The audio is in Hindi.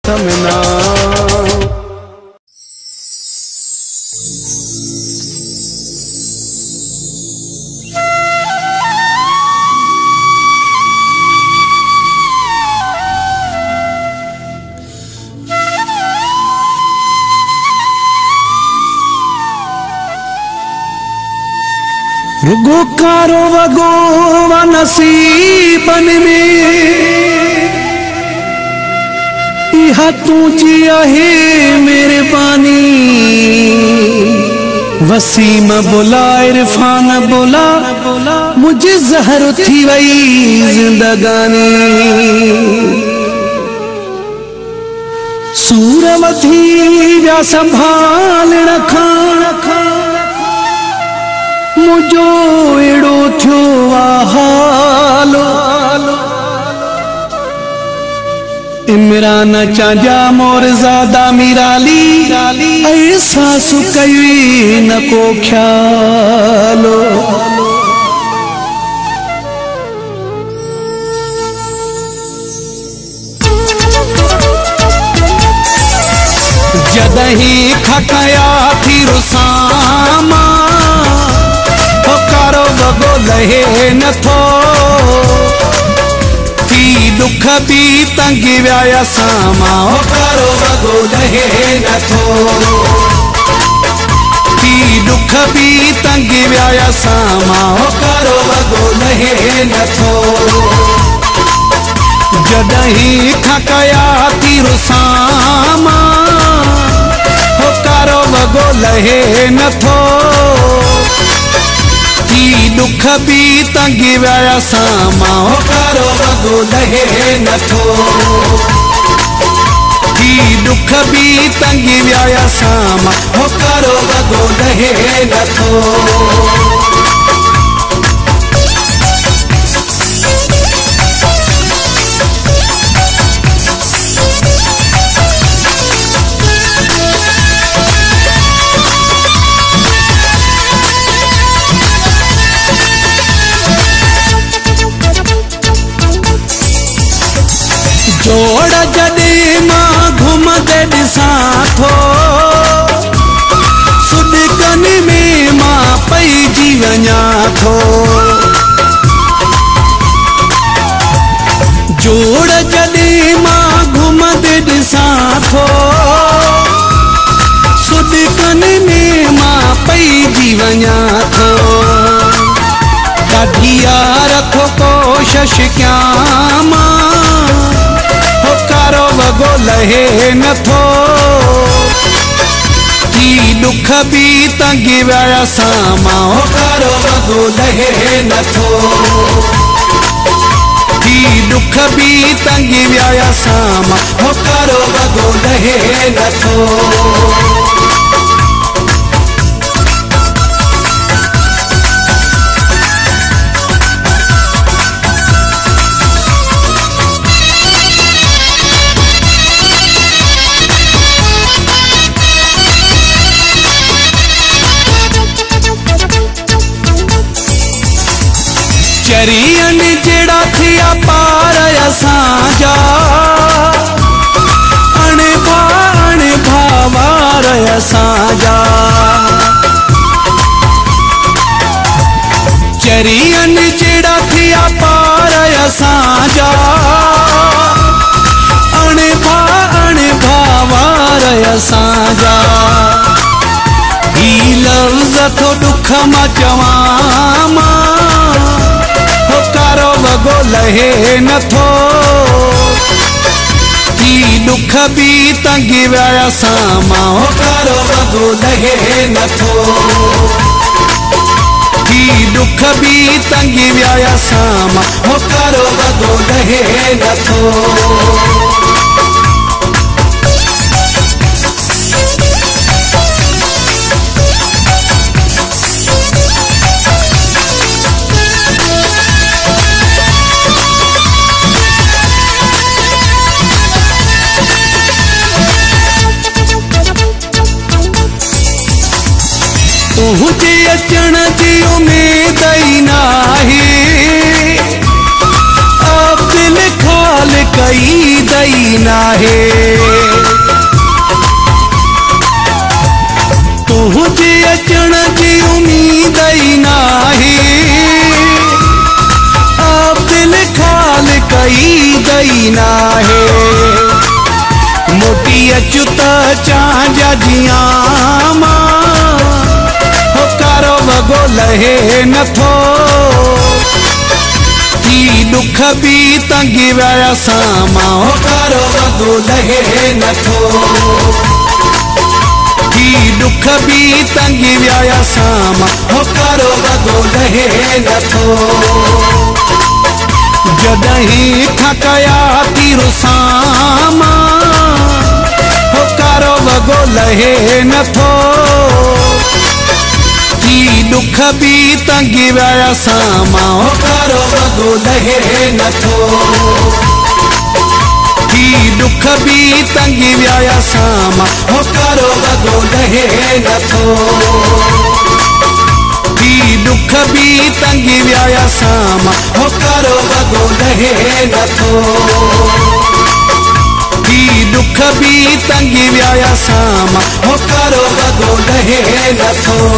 समना। रुगो कारो वगो व नसीबन में इहा तुझी आहे मेहरबानी। वसीम बोला इरफान बोला मुझे जहर थी वही जिंदगानी। सूरवती व्या संभाल रखा मुझो एड़ो थियो हालो। इमरान चांजा मोर ज़ादा मिराली ऐसा सुकई न को ख्यालो। जदही खकया थी रुसामा कारो वगो लहे नथो। थी दुख भी तंगी व्याया सामा कारो वगो लहे नथो। थी दुख भी तंगी व्याया सामा कारो वगो लहे नथो। जदही खकया थी रुसामा कारो वगो लहे नथो। दुख भी तंगी व्याया सामा कारो वगो लहे नथो। दुख भी तंगी व्याया सामा कारो वगो लहे नथो। जोड़ जॾे मां घुमंदे ॾिसां थो सुॾकनि में मां पइजी वञा थो। जोड़ जॾे मां घुमंदे ॾिसां थो सुॾकनि में मां पइजी वञा थो। ॾाढी यार थो कोशिश कयां मां कारो वगो लहे नथो। दुख भी तंगी व्याया सामा कारो वगो लहे नथो। दुख भी तंगी व्याया सामा कारो वगो लहे नथो। चरियन जेड़ा थिया पार असांजा अण भावार असांजा। चरियन जेड़ा थिया पार असांजा अण भावार असांजा। ही लफ्ज़ थो दुख मां चवां मां कारो वगो लहे नथो। दुख भी तंगी व्याया सामा कारो वगो लहे नथो। दुख भी तंगी व्याया सामा कारो वगो लहे नथो। तुझे अचण जी उम्मीद ही नाहे। अब दिल खाल कई दई नाहे। कई नाहे मोटी अचुत चांजा जिया हो कारो वगो लहे नथो की दुख भी तंगी वाया सामा हो कारो वगो लहे नथो की दुख भी तंगी वाया सामा हो कारो वगो लहे नथो जदहीं थकया तीरु सामा हो कारो वगो लहे नथो की दुख भी तंगी वाया सामा हो कारो वगो लहे नथो की दुख भी तंगी वाया सामा हो कारो वगो लहे नथो की दुख भी तंगी वाया सामा हो कारो वगो लहे नथो की दुख भी तंगी वाया सामा हो कारो वगो लहे नथो।